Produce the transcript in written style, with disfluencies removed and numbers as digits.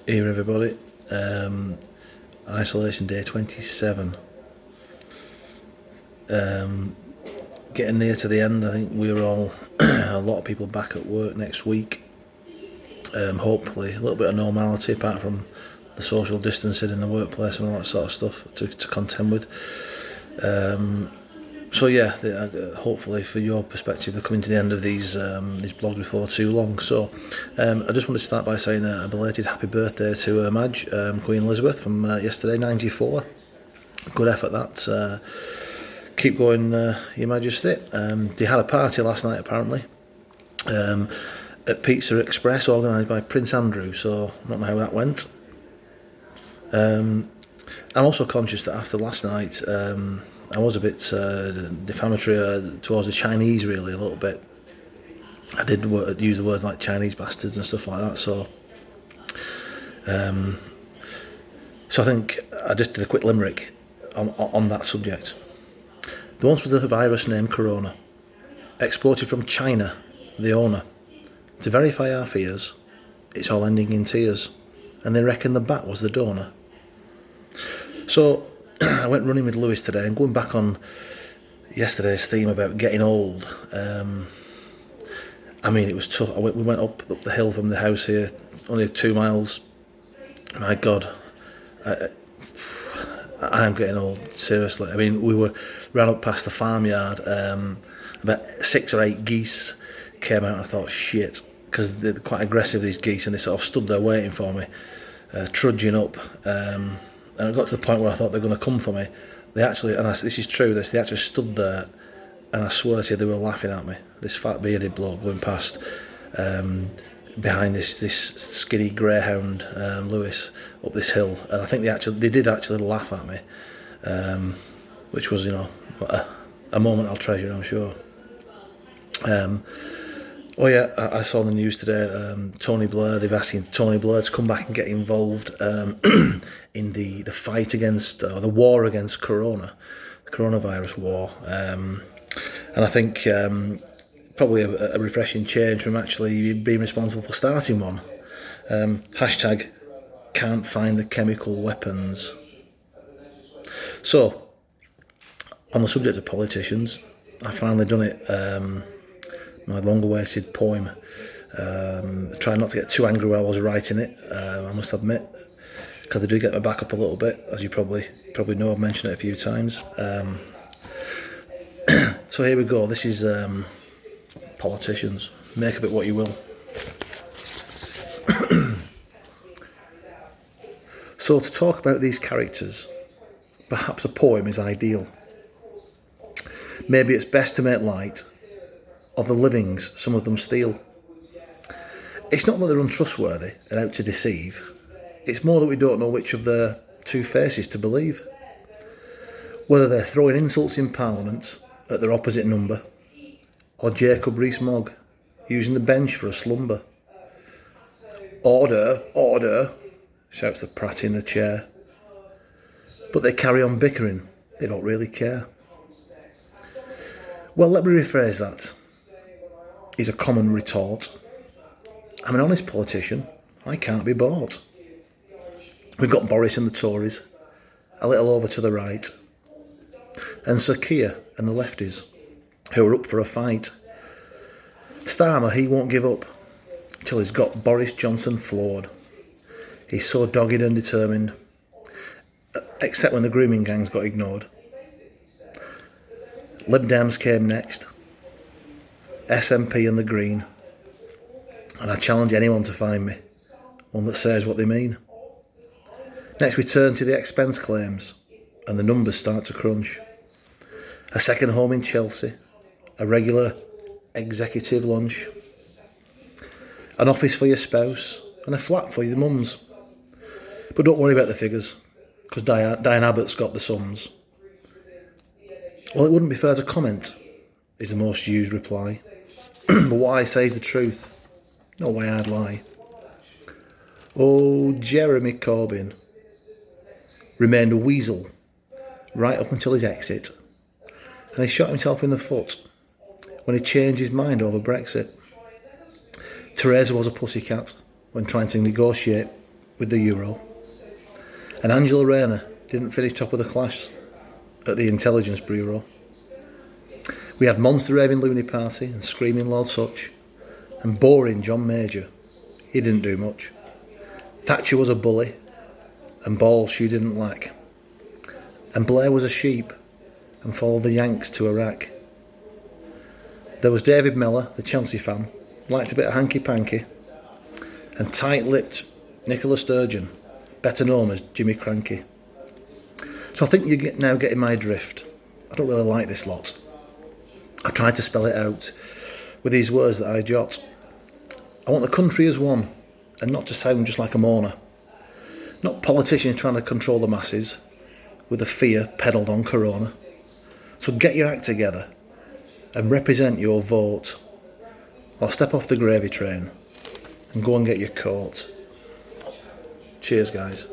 Here, everybody. Isolation day 27. Getting near to the end. I think we're all a lot of people back at work next week. Hopefully, a little bit of normality apart from the social distancing in the workplace and all that sort of stuff to contend with. So yeah, hopefully for your perspective, we're coming to the end of these blogs before too long. So I just want to start by saying a belated happy birthday to Her Madge, Queen Elizabeth, from yesterday, 94. Good effort that. Keep going, Your Majesty. They had a party last night apparently at Pizza Express, organised by Prince Andrew. So I don't know how that went. I'm also conscious that after last night, I was a bit defamatory towards the Chinese, really, a little bit. I did use the words like Chinese bastards and stuff like that. So I think I just did a quick limerick on that subject. There once was a virus named Corona, exported from China, the owner. To verify our fears, it's all ending in tears, and they reckon the bat was the donor. So I went running with Lewis today, and going back on yesterday's theme about getting old, I mean, it was tough. We went up the hill from the house here, only 2 miles. My God, I am getting old, seriously. I mean, we ran up past the farmyard, about 6 or 8 geese came out, and I thought, shit, because they're quite aggressive, these geese, and they sort of stood there waiting for me, trudging up, and I got to the point where I thought they're going to come for me. They actually, and this is true, they actually stood there, and I swear to you, they were laughing at me. This fat bearded bloke going past, behind this skinny greyhound, Lewis, up this hill, and I think they did actually laugh at me, which was, a moment I'll treasure, I'm sure. Oh yeah, I saw the news today. Tony Blair, they've asked Tony Blair to come back and get involved in the fight against, the war against the coronavirus war, and I think probably a refreshing change from actually being responsible for starting one. Hashtag can't find the chemical weapons. So, on the subject of politicians, I finally done it. My long-awaited poem. Trying not to get too angry while I was writing it, I must admit, because I do get my back up a little bit, as you probably know. I've mentioned it a few times. So here we go. This is politicians. Make of it what you will. So to talk about these characters, perhaps a poem is ideal. Maybe it's best to make light of the livings some of them steal. It's not that they're untrustworthy and out to deceive. It's more that we don't know which of their two faces to believe. Whether they're throwing insults in Parliament at their opposite number, or Jacob Rees-Mogg using the bench for a slumber. Order, order, shouts the prat in the chair. But they carry on bickering, they don't really care. Well, let me rephrase that. Is a common retort. I'm an honest politician, I can't be bought. We've got Boris and the Tories, a little over to the right, and Sir Keir and the lefties, who are up for a fight. Starmer, he won't give up till he's got Boris Johnson floored. He's so dogged and determined, except when the grooming gangs got ignored. Lib Dems came next, SNP and the Green, and I challenge anyone to find me one that says what they mean. Next we turn to the expense claims, and the numbers start to crunch. A second home in Chelsea, a regular executive lunch, an office for your spouse, and a flat for your mums. But don't worry about the figures, because Diane Abbott's got the sums. Well, it wouldn't be fair to comment, is the most used reply. But what I say is the truth. No way I'd lie. Oh, Jeremy Corbyn remained a weasel right up until his exit, and he shot himself in the foot when he changed his mind over Brexit. Theresa was a pussycat when trying to negotiate with the Euro. And Angela Rayner didn't finish top of the class at the Intelligence Bureau. We had Monster Raving Looney Party and Screaming Lord Sutch, and Boring John Major. He didn't do much. Thatcher was a bully, and Ball she didn't lack. And Blair was a sheep, and followed the Yanks to Iraq. There was David Miller, the Chelsea fan, liked a bit of hanky-panky, and tight-lipped Nicola Sturgeon, better known as Jimmy Cranky. So I think you're now getting my drift. I don't really like this lot. I tried to spell it out with these words that I jot. I want the country as one, and not to sound just like a mourner. Not politicians trying to control the masses with the fear peddled on Corona. So get your act together and represent your vote, or step off the gravy train and go and get your coat. Cheers, guys.